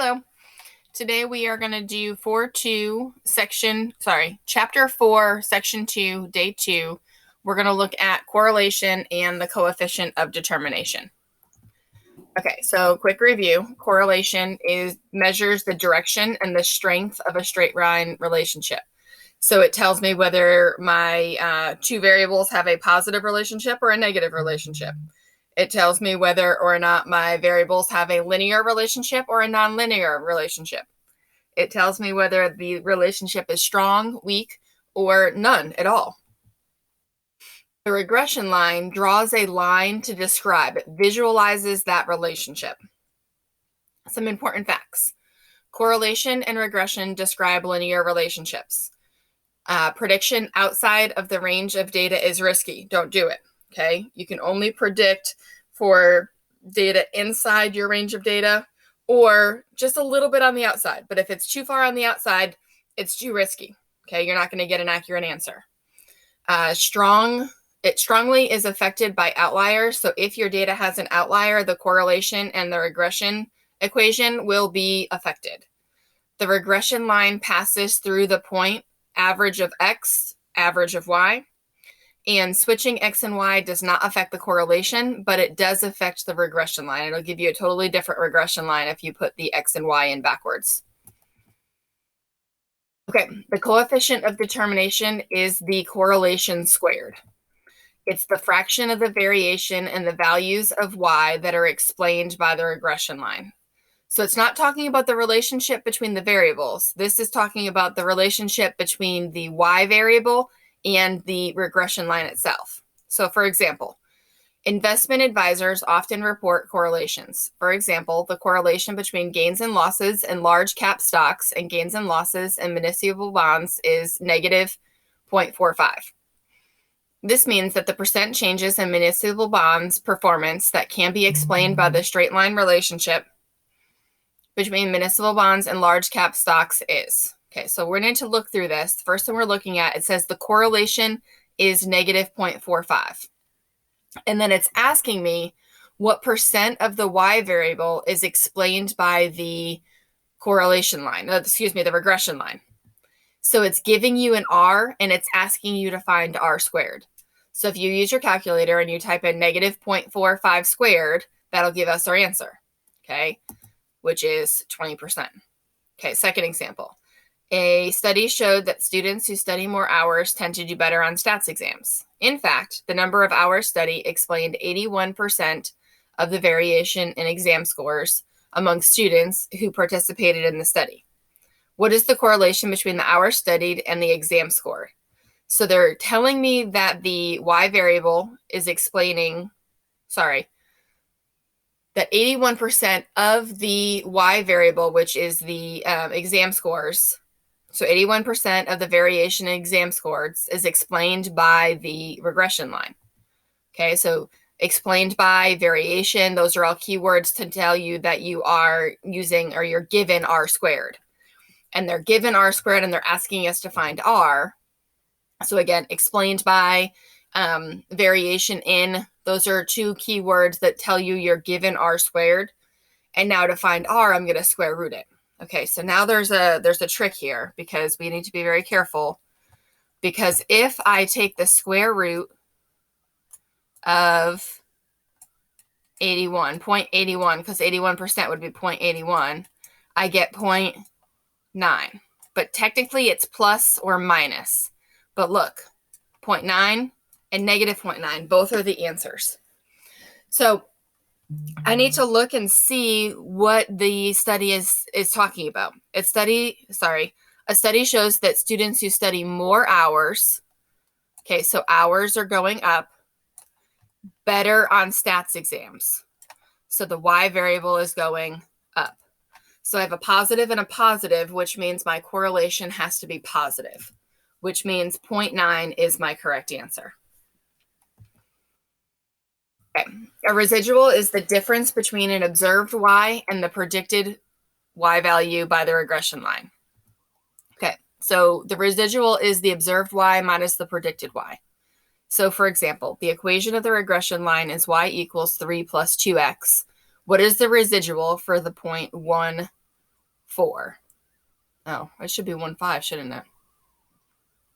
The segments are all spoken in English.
Hello. Today we are going to do Chapter 4, Section 2, Day 2. We're going to look at correlation and the coefficient of determination. Okay, so quick review. Correlation measures the direction and the strength of a straight line relationship. So it tells me whether my two variables have a positive relationship or a negative relationship. It tells me whether or not my variables have a linear relationship or a nonlinear relationship. It tells me whether the relationship is strong, weak, or none at all. The regression line draws a line to describe, it visualizes that relationship. Some important facts. Correlation and regression describe linear relationships. Prediction outside of the range of data is risky. Don't do it. Okay, you can only predict for data inside your range of data or just a little bit on the outside. But if it's too far on the outside, it's too risky. Okay, you're not going to get an accurate answer. It strongly is affected by outliers. So if your data has an outlier, the correlation and the regression equation will be affected. The regression line passes through the point average of X, average of Y. And switching X and Y does not affect the correlation, but it does affect the regression line. It'll give you a totally different regression line if you put the X and Y in backwards. Okay, the coefficient of determination is the correlation squared. It's the fraction of the variation in the values of Y that are explained by the regression line. So it's not talking about the relationship between the variables. This is talking about the relationship between the Y variable and the regression line itself. So for example, investment advisors often report correlations. For example, the correlation between gains and losses in large cap stocks and gains and losses in municipal bonds is negative 0.45. This means that the percent changes in municipal bonds performance that can be explained by the straight line relationship between municipal bonds and large cap stocks is. Okay, so we're going to look through this. The first thing we're looking at, it says the correlation is negative 0.45. And then it's asking me what percent of the Y variable is explained by the correlation line, the regression line. So it's giving you an R and it's asking you to find R squared. So if you use your calculator and you type in negative 0.45 squared, that'll give us our answer, okay, which is 20%. Okay, second example. A study showed that students who study more hours tend to do better on stats exams. In fact, the number of hours studied explained 81% of the variation in exam scores among students who participated in the study. What is the correlation between the hours studied and the exam score? So they're telling me that the Y variable is explaining, that 81% of the Y variable, which is the exam scores, so 81% of the variation in exam scores is explained by the regression line. Okay, so explained by, variation, those are all keywords to tell you that you are using or you're given R squared. And they're given R squared and they're asking us to find R. So again, explained by, variation in, those are two keywords that tell you you're given R squared. And now to find R, I'm going to square root it. Okay, so now there's a trick here because we need to be very careful. Because if I take the square root of 0.81, because 81% would be 0.81, I get 0.9. But technically it's plus or minus. But look, 0.9 and negative 0.9, both are the answers. So I need to look and see what the study is talking about. A study shows that students who study more hours, okay, so hours are going up, better on stats exams. So the Y variable is going up. So I have a positive and a positive, which means my correlation has to be positive, which means 0.9 is my correct answer. Okay. A residual is the difference between an observed Y and the predicted Y value by the regression line. Okay, so the residual is the observed Y minus the predicted Y. So for example, the equation of the regression line is Y equals 3 plus 2x. What is the residual for the 0.1 4. Oh, it should be 1.5, shouldn't it?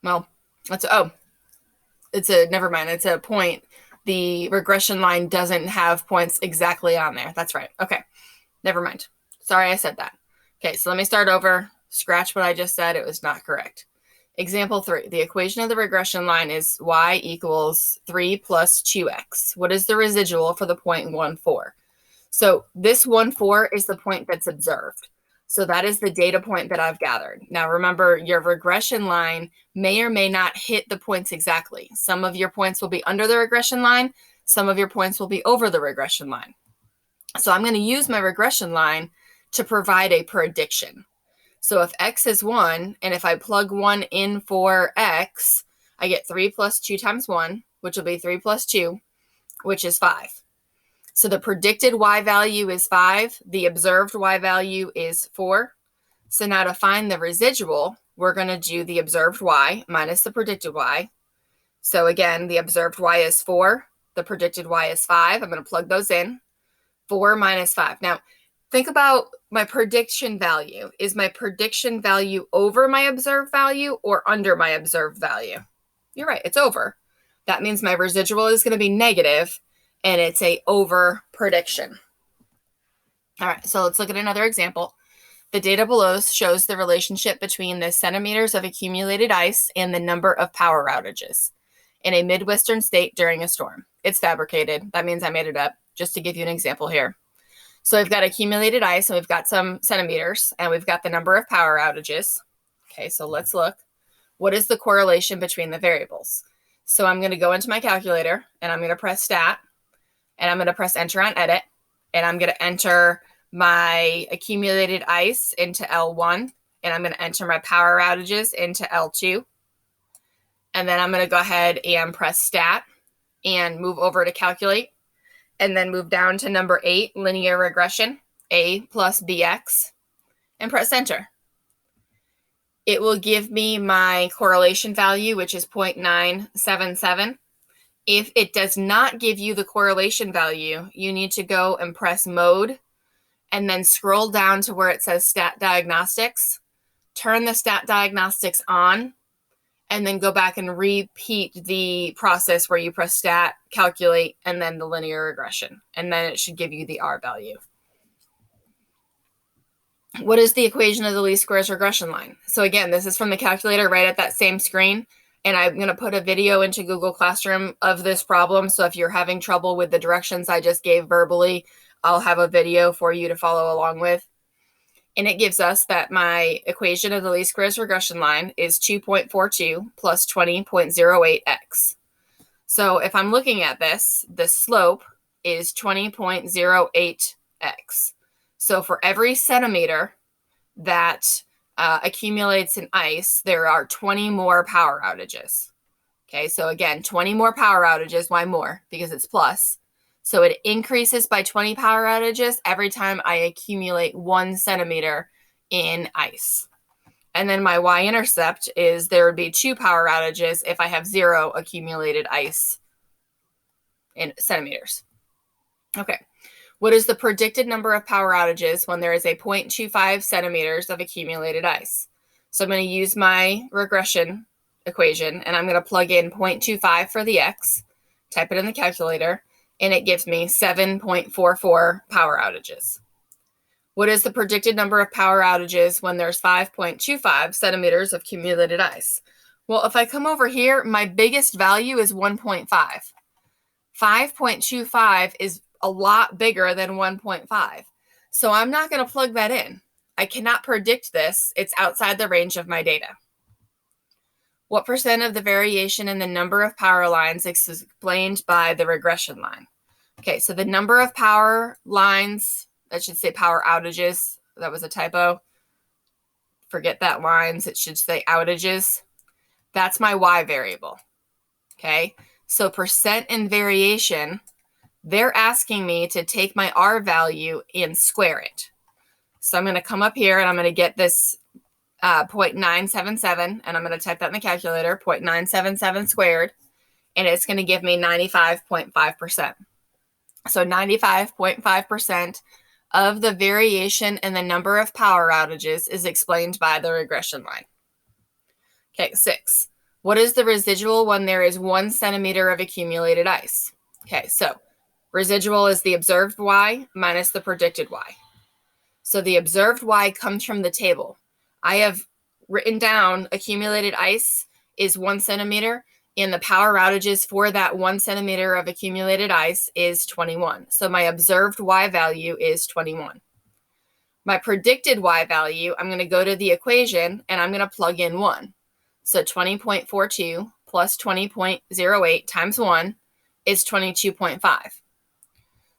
Well, never mind. It's a point. The regression line doesn't have points exactly on there. That's right. Okay, never mind. Sorry I said that. Okay, so let me start over. Scratch what I just said. It was not correct. Example 3. The equation of the regression line is y equals 3 plus 2x. What is the residual for the point 1, 4? So this 1, 4 is the point that's observed. So that is the data point that I've gathered. Now remember, your regression line may or may not hit the points exactly. Some of your points will be under the regression line. Some of your points will be over the regression line. So I'm going to use my regression line to provide a prediction. So if x is 1, and if I plug 1 in for x, I get 3 plus 2 times 1, which will be 3 plus 2, which is 5. So the predicted y value is 5. The observed y value is 4. So now to find the residual, we're going to do the observed y minus the predicted y. So again, the observed y is 4. The predicted y is 5. I'm going to plug those in. 4 minus 5. Now, think about my prediction value. Is my prediction value over my observed value or under my observed value? You're right, it's over. That means my residual is going to be negative, and it's a over prediction. All right, so let's look at another example. The data below shows the relationship between the centimeters of accumulated ice and the number of power outages in a Midwestern state during a storm. It's fabricated. That means I made it up, just to give you an example here. So we've got accumulated ice, and we've got some centimeters, and we've got the number of power outages. Okay, so let's look. What is the correlation between the variables? So I'm going to go into my calculator, and I'm going to press stat, and I'm going to press enter on edit, and I'm going to enter my accumulated ice into L1, and I'm going to enter my power outages into L2. And then I'm going to go ahead and press stat and move over to calculate. And then move down to number 8, linear regression, a plus bx, and press enter. It will give me my correlation value, which is 0.977. If it does not give you the correlation value, you need to go and press mode, and then scroll down to where it says stat diagnostics. Turn the stat diagnostics on, and then go back and repeat the process where you press stat, calculate, and then the linear regression. And then it should give you the R value. What is the equation of the least squares regression line? So again, this is from the calculator right at that same screen. And I'm going to put a video into Google Classroom of this problem. So if you're having trouble with the directions I just gave verbally, I'll have a video for you to follow along with. And it gives us that my equation of the least squares regression line is 2.42 plus 20.08x. So if I'm looking at this, the slope is 20.08x. So for every centimeter that accumulates in ice, there are 20 more power outages. Okay, so again, 20 more power outages. Why more? Because it's plus. So it increases by 20 power outages every time I accumulate 1 centimeter in ice. And then my y-intercept is there would be 2 power outages if I have 0 accumulated ice in centimeters. Okay, what is the predicted number of power outages when there is a 0.25 centimeters of accumulated ice? So I'm going to use my regression equation, and I'm going to plug in 0.25 for the x, type it in the calculator, and it gives me 7.44 power outages. What is the predicted number of power outages when there's 5.25 centimeters of accumulated ice? Well, if I come over here, my biggest value is 1.5. 5.25 is a lot bigger than 1.5. So I'm not going to plug that in. I cannot predict this. It's outside the range of my data. What percent of the variation in the number of power lines is explained by the regression line? Okay, so the number of power lines, I should say power outages. That was a typo. Forget that lines. It should say outages. That's my y variable. Okay, so percent in variation, they're asking me to take my r value and square it. So I'm going to come up here and I'm going to get this 0.977, and I'm going to type that in the calculator, 0.977 squared, and it's going to give me 95.5%. So 95.5% of the variation in the number of power outages is explained by the regression line. Okay, 6. What is the residual when there is 1 centimeter of accumulated ice? Okay, so residual is the observed y minus the predicted y. So the observed y comes from the table. I have written down accumulated ice is 1 centimeter, and the power outages for that 1 centimeter of accumulated ice is 21. So my observed y value is 21. My predicted y value, I'm going to go to the equation and I'm going to plug in 1. So 20.42 plus 20.08 times 1 is 22.5.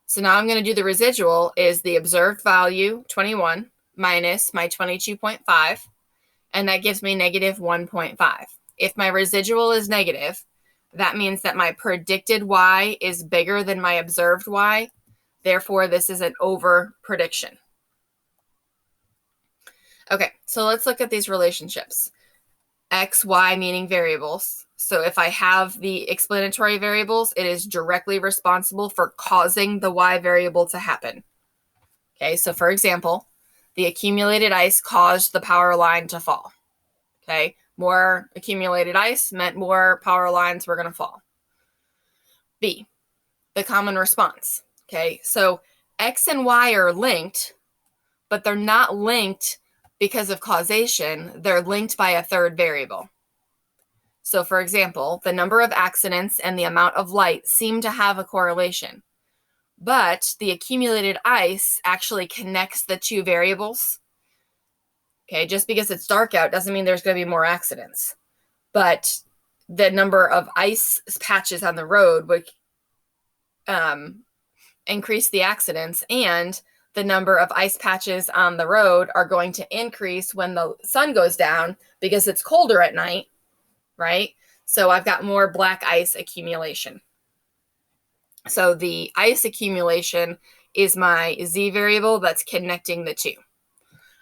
So now I'm going to do the residual is the observed value, 21, minus my 22.5, and that gives me negative 1.5. If my residual is negative, that means that my predicted y is bigger than my observed y. Therefore, this is an over prediction. Okay, so let's look at these relationships. X, Y meaning variables. So if I have the explanatory variables, it is directly responsible for causing the Y variable to happen. Okay, so for example, the accumulated ice caused the power line to fall. Okay, more accumulated ice meant more power lines were going to fall. B, the common response. Okay, so X and Y are linked, but they're not linked because of causation. They're linked by a third variable. So for example, the number of accidents and the amount of light seem to have a correlation, but the accumulated ice actually connects the two variables. Okay, just because it's dark out doesn't mean there's going to be more accidents, but the number of ice patches on the road would increase the accidents, and the number of ice patches on the road are going to increase when the sun goes down because it's colder at night, right? So I've got more black ice accumulation. So the ice accumulation is my Z variable that's connecting the two.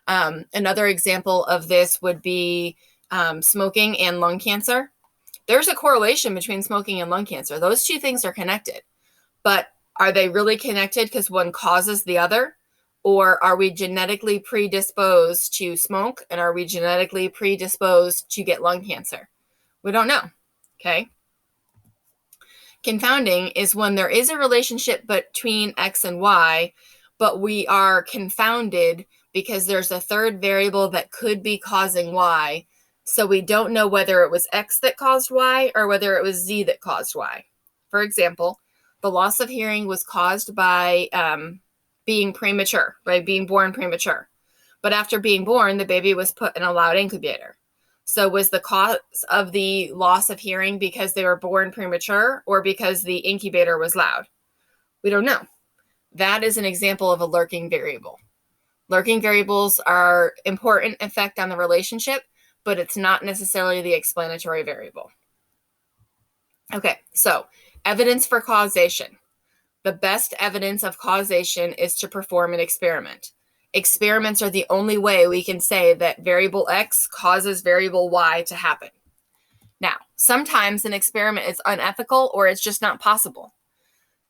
Another example of this would be smoking and lung cancer. There's a correlation between smoking and lung cancer. Those two things are connected, but are they really connected because one causes the other? Or are we genetically predisposed to smoke, and are we genetically predisposed to get lung cancer? We don't know, okay? Confounding is when there is a relationship between X and Y, but we are confounded because there's a third variable that could be causing Y. So we don't know whether it was X that caused Y or whether it was Z that caused Y. For example, the loss of hearing was caused by being premature, by being born premature. But after being born, the baby was put in a loud incubator. So was the cause of the loss of hearing because they were born premature or because the incubator was loud? We don't know. That is an example of a lurking variable. Lurking variables are important effect on the relationship, but it's not necessarily the explanatory variable. Okay, so evidence for causation. The best evidence of causation is to perform an experiment. Experiments are the only way we can say that variable X causes variable Y to happen. Now, sometimes an experiment is unethical or it's just not possible.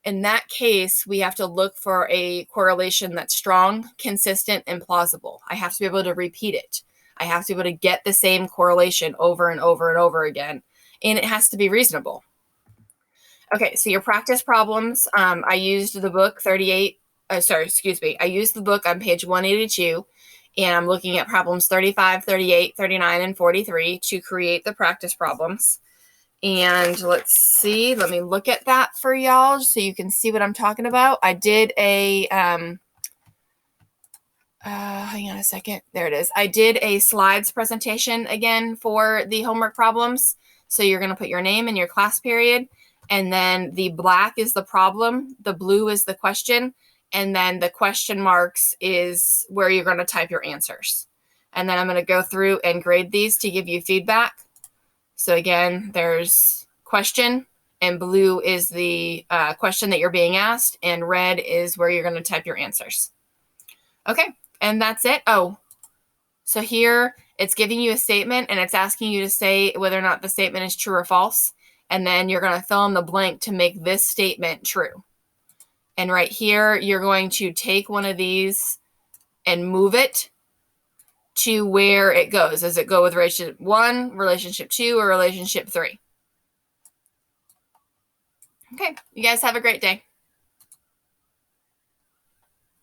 In that case, we have to look for a correlation that's strong, consistent, and plausible. I have to be able to repeat it. I have to be able to get the same correlation over and over and over again, and it has to be reasonable. Okay, so your practice problems, I used the book I used the book on page 182, and I'm looking at problems 35, 38, 39, and 43 to create the practice problems. And let's see, let me look at that for y'all so you can see what I'm talking about. I did a, hang on a second. There it is. I did a slides presentation again for the homework problems. So you're going to put your name and your class period. And then the black is the problem. The blue is the question. And then the question marks is where you're going to type your answers. And then I'm going to go through and grade these to give you feedback. So again, there's question, and blue is the question that you're being asked, and red is where you're going to type your answers. Okay, and that's it. Oh, so here it's giving you a statement, and it's asking you to say whether or not the statement is true or false, and then you're going to fill in the blank to make this statement true. And right here, you're going to take one of these and move it to where it goes. Does it go with relationship 1, relationship 2, or relationship 3? Okay, you guys have a great day.